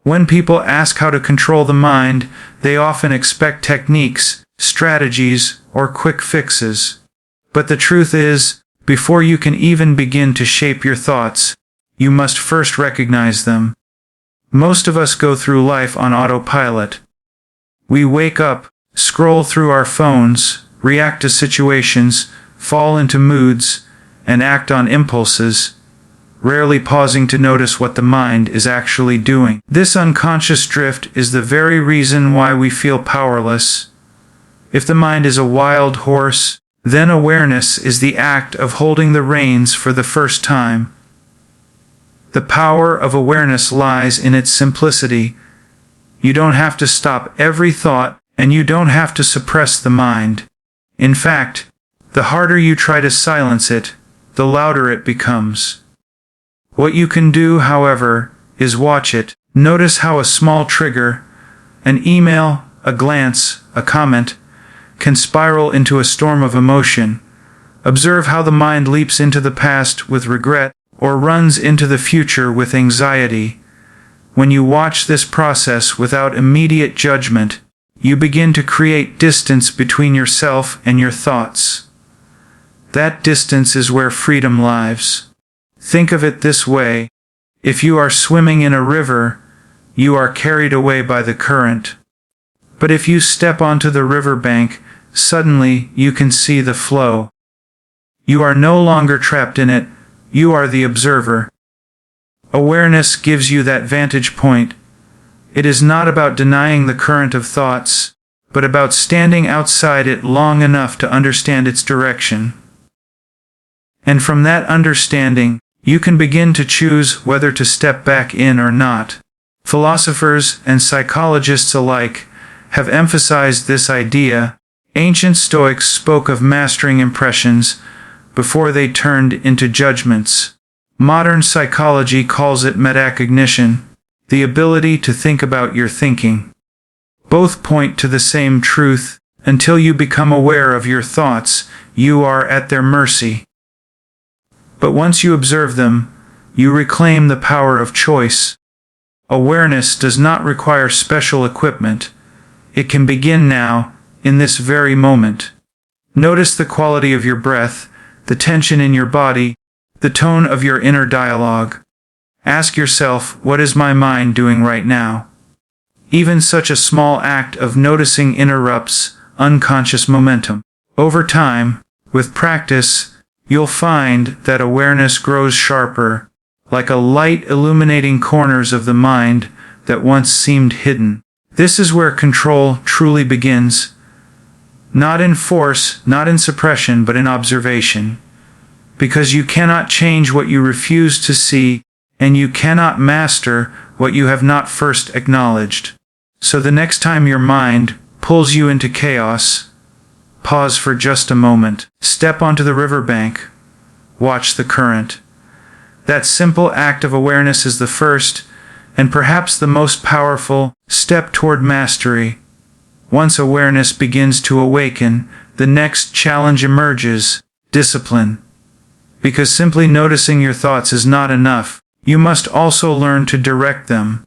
When people ask how to control the mind, they often expect techniques, strategies, or quick fixes. But the truth is, before you can even begin to shape your thoughts, you must first recognize them. Most of us go through life on autopilot. We wake up, scroll through our phones, react to situations, fall into moods, and act on impulses, rarely pausing to notice what the mind is actually doing. This unconscious drift is the very reason why we feel powerless. If the mind is a wild horse, then awareness is the act of holding the reins for the first time. The power of awareness lies in its simplicity. You don't have to stop every thought, and you don't have to suppress the mind. In fact, the harder you try to silence it, the louder it becomes. What you can do, however, is watch it. Notice how a small trigger, an email, a glance, a comment, can spiral into a storm of emotion. Observe how the mind leaps into the past with regret or runs into the future with anxiety. When you watch this process without immediate judgment, you begin to create distance between yourself and your thoughts. That distance is where freedom lies. Think of it this way: if you are swimming in a river, you are carried away by the current. But if you step onto the riverbank, suddenly you can see the flow. You are no longer trapped in it, you are the observer. Awareness gives you that vantage point. It is not about denying the current of thoughts, but about standing outside it long enough to understand its direction. And from that understanding, you can begin to choose whether to step back in or not. Philosophers and psychologists alike have emphasized this idea. Ancient Stoics spoke of mastering impressions before they turned into judgments. Modern psychology calls it metacognition, the ability to think about your thinking. Both point to the same truth: until you become aware of your thoughts, you are at their mercy. But once you observe them, you reclaim the power of choice. Awareness does not require special equipment. It can begin now, in this very moment. Notice the quality of your breath, the tension in your body, the tone of your inner dialogue. Ask yourself, what is my mind doing right now? Even such a small act of noticing interrupts unconscious momentum. Over time, with practice, you'll find that awareness grows sharper, like a light illuminating corners of the mind that once seemed hidden. This is where control truly begins. Not in force, not in suppression, but in observation. Because you cannot change what you refuse to see, and you cannot master what you have not first acknowledged. So the next time your mind pulls you into chaos, pause for just a moment. Step onto the riverbank. Watch the current. That simple act of awareness is the first, and perhaps the most powerful, step toward mastery. Once awareness begins to awaken, the next challenge emerges: discipline. Because simply noticing your thoughts is not enough, you must also learn to direct them.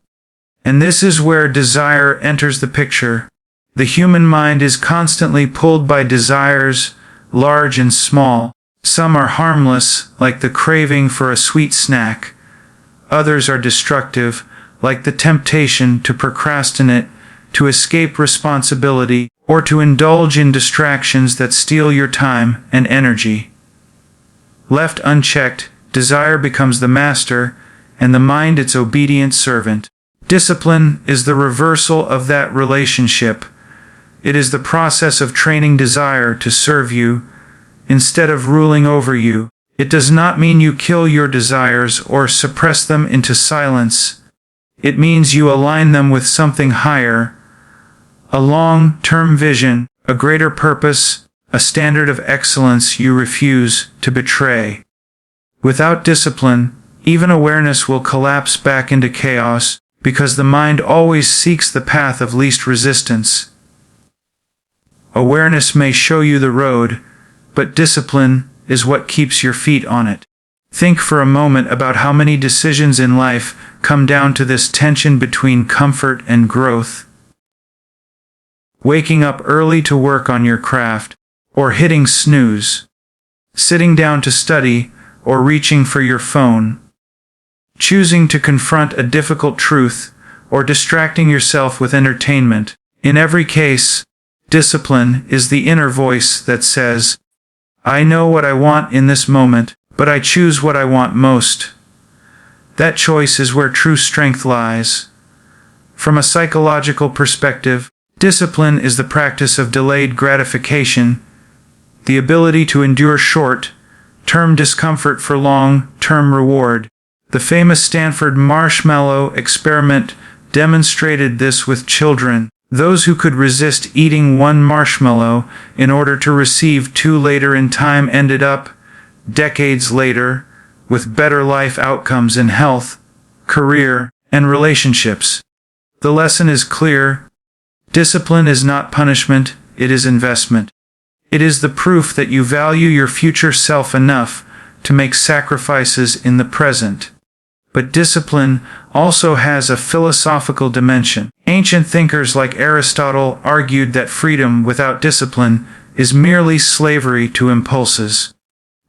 And this is where desire enters the picture. The human mind is constantly pulled by desires, large and small. Some are harmless, like the craving for a sweet snack. Others are destructive, like the temptation to procrastinate, to escape responsibility, or to indulge in distractions that steal your time and energy. Left unchecked, desire becomes the master, and the mind its obedient servant. Discipline is the reversal of that relationship. It is the process of training desire to serve you, instead of ruling over you. It does not mean you kill your desires or suppress them into silence. It means you align them with something higher, a long-term vision, a greater purpose, a standard of excellence you refuse to betray. Without discipline, even awareness will collapse back into chaos, because the mind always seeks the path of least resistance. Awareness may show you the road, but discipline is what keeps your feet on it. Think for a moment about how many decisions in life come down to this tension between comfort and growth. Waking up early to work on your craft, or hitting snooze. Sitting down to study, or reaching for your phone. Choosing to confront a difficult truth, or distracting yourself with entertainment. In every case, discipline is the inner voice that says, "I know what I want in this moment, but I choose what I want most." That choice is where true strength lies. From a psychological perspective, discipline is the practice of delayed gratification, the ability to endure short-term discomfort for long-term reward. The famous Stanford marshmallow experiment demonstrated this with children. Those who could resist eating one marshmallow in order to receive two later in time ended up, decades later, with better life outcomes in health, career, and relationships. The lesson is clear. Discipline is not punishment, it is investment. It is the proof that you value your future self enough to make sacrifices in the present. But discipline also has a philosophical dimension. Ancient thinkers like Aristotle argued that freedom without discipline is merely slavery to impulses.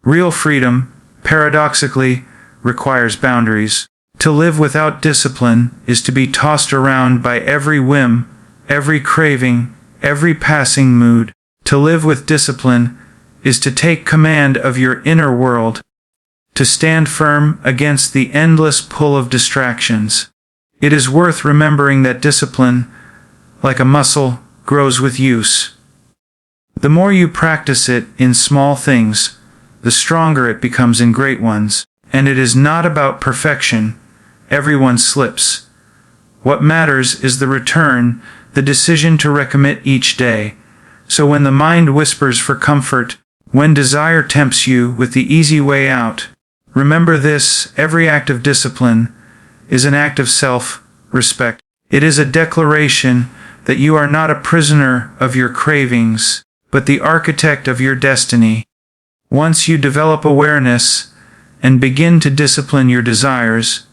Real freedom, paradoxically, requires boundaries. To live without discipline is to be tossed around by every whim, every craving, every passing mood. To live with discipline is to take command of your inner world, to stand firm against the endless pull of distractions. It is worth remembering that discipline, like a muscle, grows with use. The more you practice it in small things, the stronger it becomes in great ones. And it is not about perfection. Everyone slips. What matters is the return, the decision to recommit each day. So when the mind whispers for comfort, when desire tempts you with the easy way out, remember this: every act of discipline is an act of self-respect. It is a declaration that you are not a prisoner of your cravings, but the architect of your destiny. Once you develop awareness and begin to discipline your desires,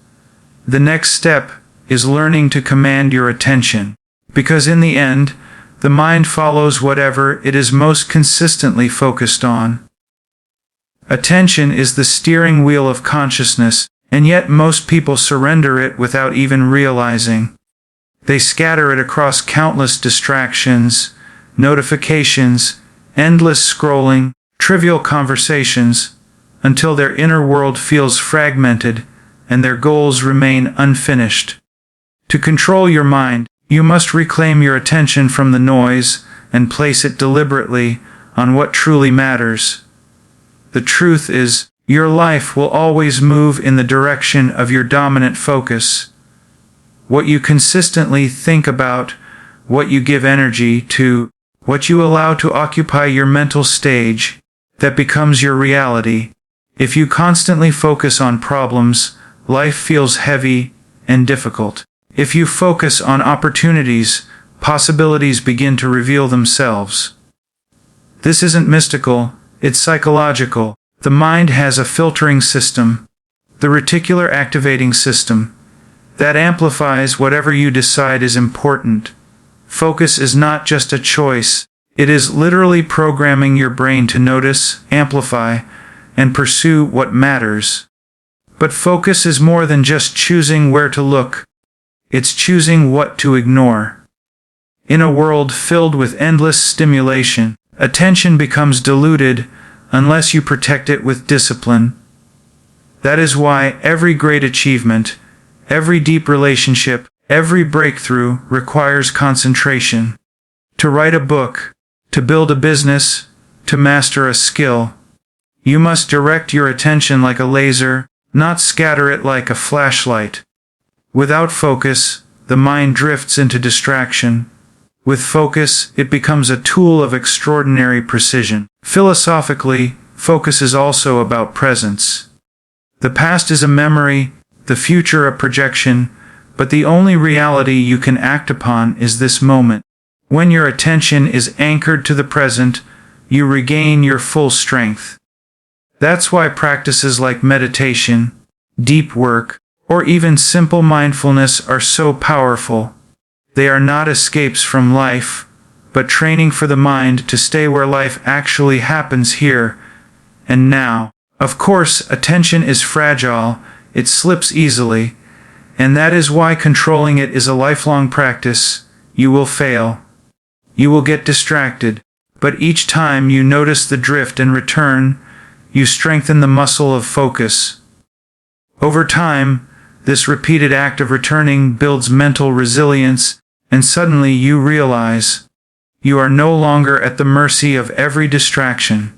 the next step is learning to command your attention. Because in the end, the mind follows whatever it is most consistently focused on. Attention is the steering wheel of consciousness, and yet most people surrender it without even realizing. They scatter it across countless distractions, notifications, endless scrolling, trivial conversations, until their inner world feels fragmented and their goals remain unfinished. To control your mind, you must reclaim your attention from the noise and place it deliberately on what truly matters. The truth is, your life will always move in the direction of your dominant focus. What you consistently think about, what you give energy to, what you allow to occupy your mental stage, that becomes your reality. If you constantly focus on problems, life feels heavy and difficult. If you focus on opportunities, possibilities begin to reveal themselves. This isn't mystical, it's psychological. The mind has a filtering system, the reticular activating system, that amplifies whatever you decide is important. Focus is not just a choice, it is literally programming your brain to notice, amplify, and pursue what matters. But focus is more than just choosing where to look. It's choosing what to ignore. In a world filled with endless stimulation, attention becomes diluted unless you protect it with discipline. That is why every great achievement, every deep relationship, every breakthrough requires concentration. To write a book, to build a business, to master a skill, you must direct your attention like a laser, not scatter it like a flashlight. Without focus, the mind drifts into distraction. With focus, it becomes a tool of extraordinary precision. Philosophically, focus is also about presence. The past is a memory, the future a projection, but the only reality you can act upon is this moment. When your attention is anchored to the present, you regain your full strength. That's why practices like meditation, deep work, or even simple mindfulness are so powerful. They are not escapes from life, but training for the mind to stay where life actually happens here and now. Of course, attention is fragile, it slips easily, and that is why controlling it is a lifelong practice. You will fail. You will get distracted, but each time you notice the drift and return, you strengthen the muscle of focus. Over time, this repeated act of returning builds mental resilience, and suddenly you realize you are no longer at the mercy of every distraction.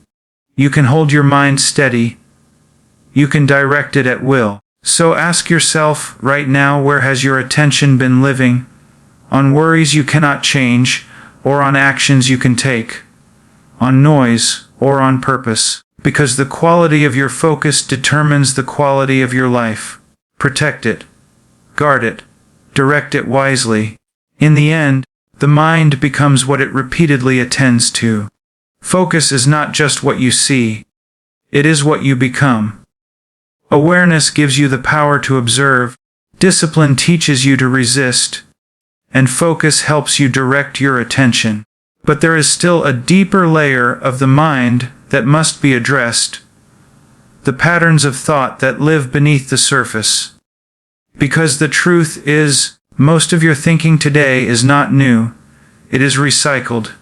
You can hold your mind steady. You can direct it at will. So ask yourself right now, where has your attention been living? On worries you cannot change, or on actions you can take? On noise, or on purpose? Because the quality of your focus determines the quality of your life. Protect it. Guard it. Direct it wisely. In the end, the mind becomes what it repeatedly attends to. Focus is not just what you see. It is what you become. Awareness gives you the power to observe, discipline teaches you to resist, and focus helps you direct your attention. But there is still a deeper layer of the mind that must be addressed. The patterns of thought that live beneath the surface. Because the truth is, most of your thinking today is not new. It is recycled.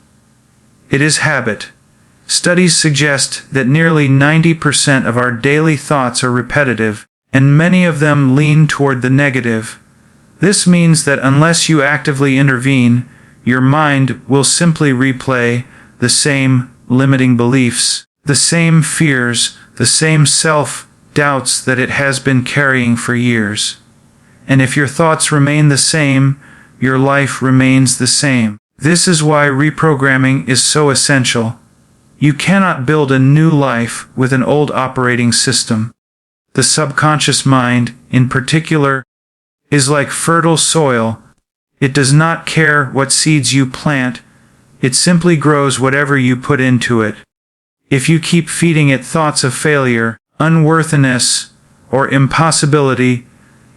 It is habit. Studies suggest that nearly 90% of our daily thoughts are repetitive, and many of them lean toward the negative. This means that unless you actively intervene, your mind will simply replay the same limiting beliefs, the same fears, the same self-doubts that it has been carrying for years. And if your thoughts remain the same, your life remains the same. This is why reprogramming is so essential. You cannot build a new life with an old operating system. The subconscious mind, in particular, is like fertile soil. It does not care what seeds you plant. It simply grows whatever you put into it. If you keep feeding it thoughts of failure, unworthiness, or impossibility,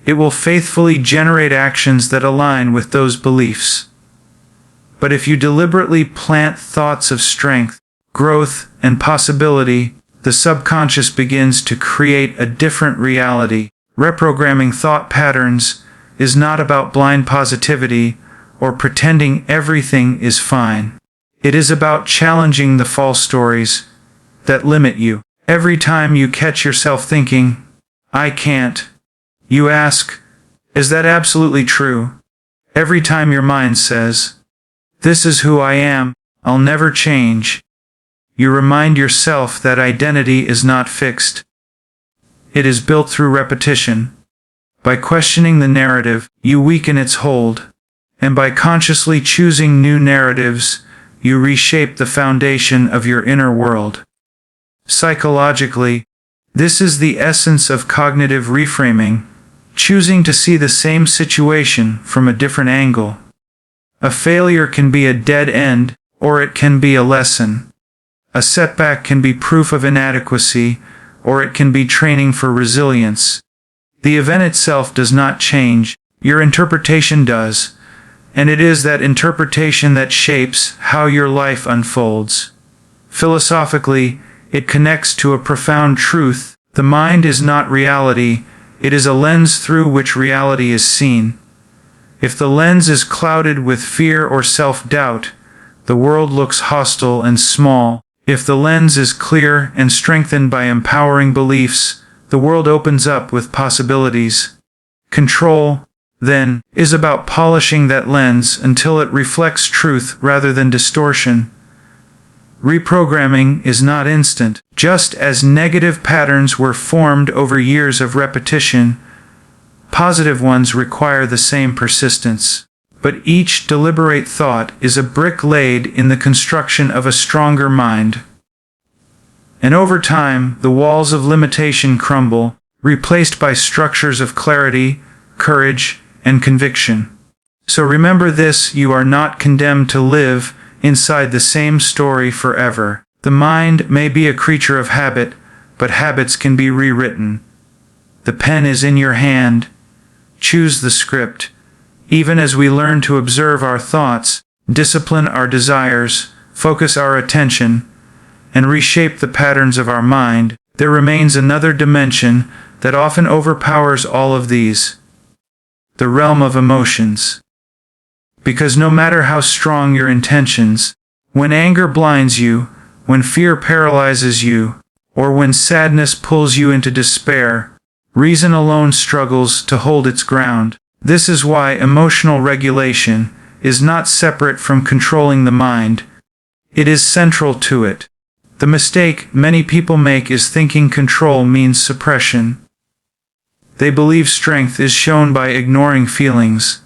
it will faithfully generate actions that align with those beliefs. But if you deliberately plant thoughts of strength, growth, and possibility, the subconscious begins to create a different reality. Reprogramming thought patterns is not about blind positivity or pretending everything is fine. It is about challenging the false stories that limit you. Every time you catch yourself thinking, "I can't," you ask, "Is that absolutely true?" Every time your mind says, "This is who I am, I'll never change," you remind yourself that identity is not fixed. It is built through repetition. By questioning the narrative, you weaken its hold. And by consciously choosing new narratives, you reshape the foundation of your inner world. Psychologically, this is the essence of cognitive reframing, choosing to see the same situation from a different angle. A failure can be a dead end, or it can be a lesson. A setback can be proof of inadequacy, or it can be training for resilience. The event itself does not change, your interpretation does, and it is that interpretation that shapes how your life unfolds. Philosophically, it connects to a profound truth: the mind is not reality, it is a lens through which reality is seen. If the lens is clouded with fear or self-doubt, the world looks hostile and small. If the lens is clear and strengthened by empowering beliefs, the world opens up with possibilities. Control, then, is about polishing that lens until it reflects truth rather than distortion. Reprogramming is not instant. Just as negative patterns were formed over years of repetition, positive ones require the same persistence. But each deliberate thought is a brick laid in the construction of a stronger mind. And over time, the walls of limitation crumble, replaced by structures of clarity, courage, and conviction. So remember this: you are not condemned to live inside the same story forever. The mind may be a creature of habit, but habits can be rewritten. The pen is in your hand. Choose the script. Even as we learn to observe our thoughts, discipline our desires, focus our attention, and reshape the patterns of our mind, there remains another dimension that often overpowers all of these: the realm of emotions. Because no matter how strong your intentions, when anger blinds you, when fear paralyzes you, or when sadness pulls you into despair, reason alone struggles to hold its ground. This is why emotional regulation is not separate from controlling the mind. It is central to it. The mistake many people make is thinking control means suppression. They believe strength is shown by ignoring feelings,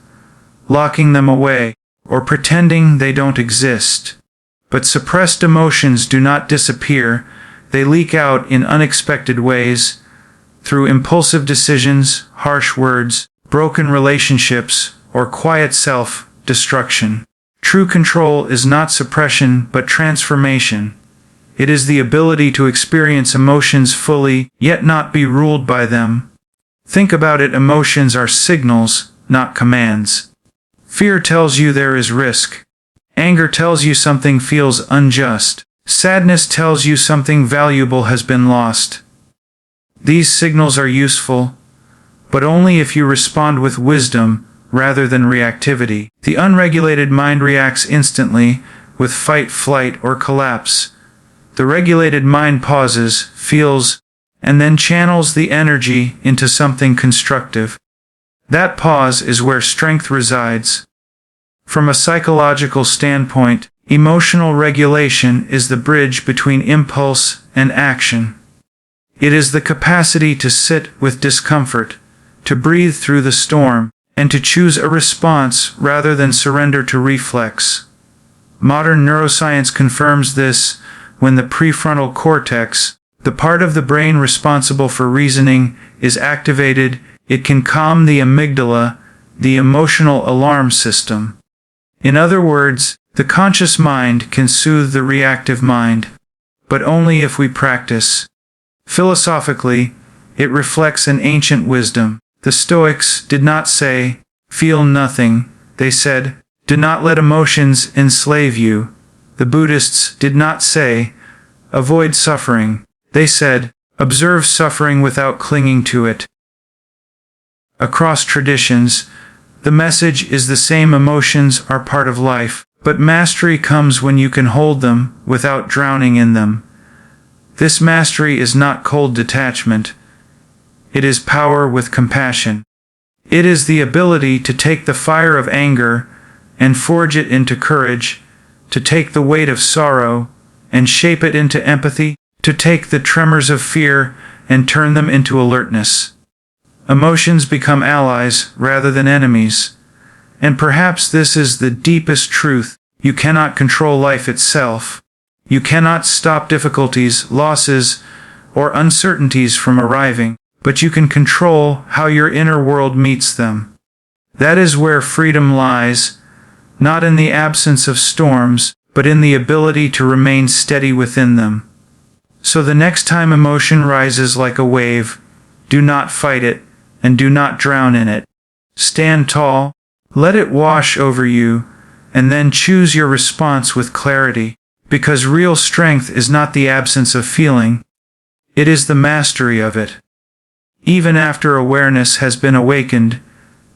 locking them away, or pretending they don't exist. But suppressed emotions do not disappear. They leak out in unexpected ways, through impulsive decisions, harsh words, broken relationships, or quiet self-destruction. True control is not suppression but transformation. It is the ability to experience emotions fully, yet not be ruled by them. Think about it: emotions are signals, not commands. Fear tells you there is risk. Anger tells you something feels unjust. Sadness tells you something valuable has been lost. These signals are useful, but only if you respond with wisdom rather than reactivity. The unregulated mind reacts instantly, with fight, flight, or collapse. The regulated mind pauses, feels, and then channels the energy into something constructive. That pause is where strength resides. From a psychological standpoint, emotional regulation is the bridge between impulse and action. It is the capacity to sit with discomfort, to breathe through the storm, and to choose a response rather than surrender to reflex. Modern neuroscience confirms this. When the prefrontal cortex, the part of the brain responsible for reasoning, is activated, it can calm the amygdala, the emotional alarm system. In other words, the conscious mind can soothe the reactive mind, but only if we practice. Philosophically, it reflects an ancient wisdom. The Stoics did not say, "Feel nothing." They said, "Do not let emotions enslave you." The Buddhists did not say, "Avoid suffering." They said, "Observe suffering without clinging to it." Across traditions, the message is the same: emotions are part of life, but mastery comes when you can hold them without drowning in them. This mastery is not cold detachment. It is power with compassion. It is the ability to take the fire of anger and forge it into courage, to take the weight of sorrow and shape it into empathy, to take the tremors of fear and turn them into alertness. Emotions become allies rather than enemies. And perhaps this is the deepest truth: you cannot control life itself. You cannot stop difficulties, losses, or uncertainties from arriving, but you can control how your inner world meets them. That is where freedom lies, not in the absence of storms, but in the ability to remain steady within them. So the next time emotion rises like a wave, do not fight it, and do not drown in it. Stand tall, let it wash over you, and then choose your response with clarity, because real strength is not the absence of feeling, it is the mastery of it. Even after awareness has been awakened,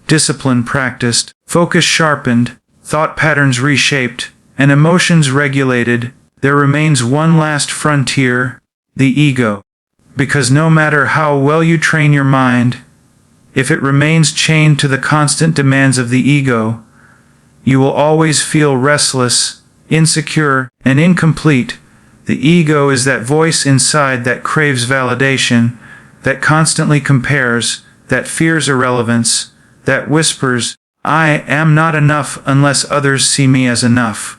discipline practiced, focus sharpened, thought patterns reshaped, and emotions regulated, there remains one last frontier: the ego. Because no matter how well you train your mind, if it remains chained to the constant demands of the ego, you will always feel restless, insecure, and incomplete. The ego is that voice inside that craves validation, that constantly compares, that fears irrelevance, that whispers, "I am not enough unless others see me as enough."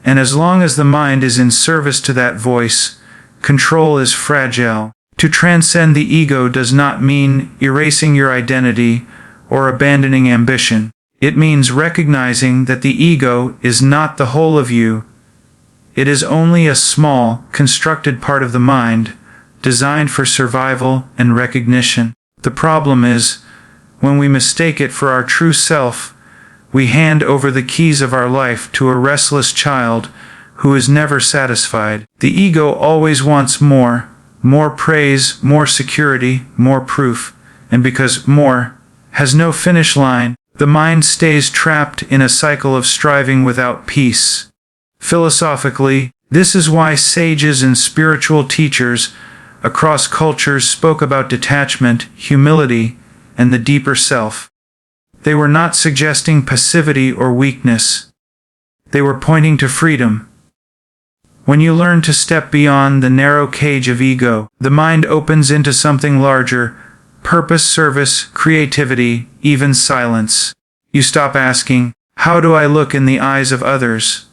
And as long as the mind is in service to that voice, control is fragile. To transcend the ego does not mean erasing your identity or abandoning ambition. It means recognizing that the ego is not the whole of you. It is only a small, constructed part of the mind, designed for survival and recognition. The problem is, when we mistake it for our true self, we hand over the keys of our life to a restless child who is never satisfied. The ego always wants more praise, more security, more proof, and because more has no finish line, the mind stays trapped in a cycle of striving without peace. Philosophically, this is why sages and spiritual teachers across cultures spoke about detachment, humility, and the deeper self. They were not suggesting passivity or weakness. They were pointing to freedom. When you learn to step beyond the narrow cage of ego, the mind opens into something larger: purpose, service, creativity, even silence. You stop asking, "How do I look in the eyes of others?"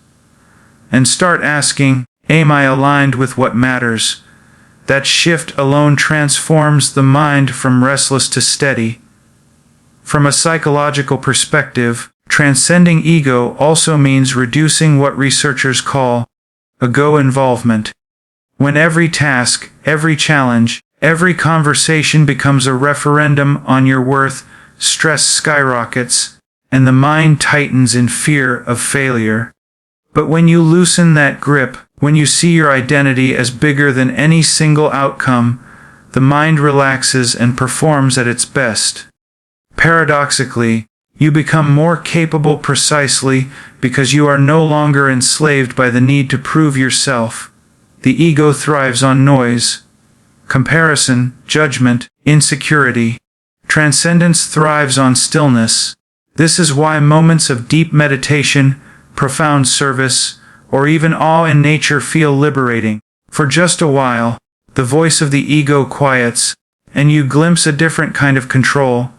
and start asking, "Am I aligned with what matters?" That shift alone transforms the mind from restless to steady. From a psychological perspective, transcending ego also means reducing what researchers call ego involvement. When every task, every challenge, every conversation becomes a referendum on your worth, stress skyrockets, and the mind tightens in fear of failure. But when you loosen that grip, when you see your identity as bigger than any single outcome, the mind relaxes and performs at its best. Paradoxically, you become more capable precisely because you are no longer enslaved by the need to prove yourself. The ego thrives on noise, comparison, judgment, insecurity. Transcendence thrives on stillness. This is why moments of deep meditation, profound service, or even awe in nature feel liberating. For just a while, the voice of the ego quiets, and you glimpse a different kind of control.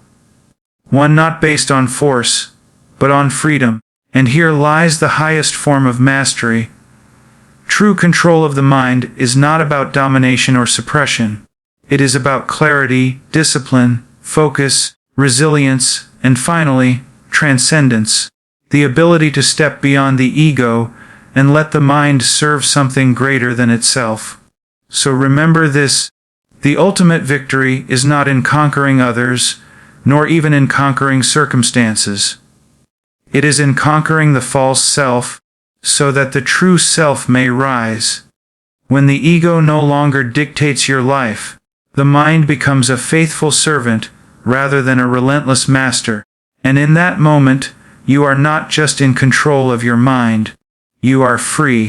One not based on force, but on freedom. And here lies the highest form of mastery. True control of the mind is not about domination or suppression. It is about clarity, discipline, focus, resilience, and finally, transcendence. The ability to step beyond the ego and let the mind serve something greater than itself. So remember this: the ultimate victory is not in conquering others, nor even in conquering circumstances. It is in conquering the false self, so that the true self may rise. When the ego no longer dictates your life, the mind becomes a faithful servant rather than a relentless master. And in that moment, you are not just in control of your mind, you are free.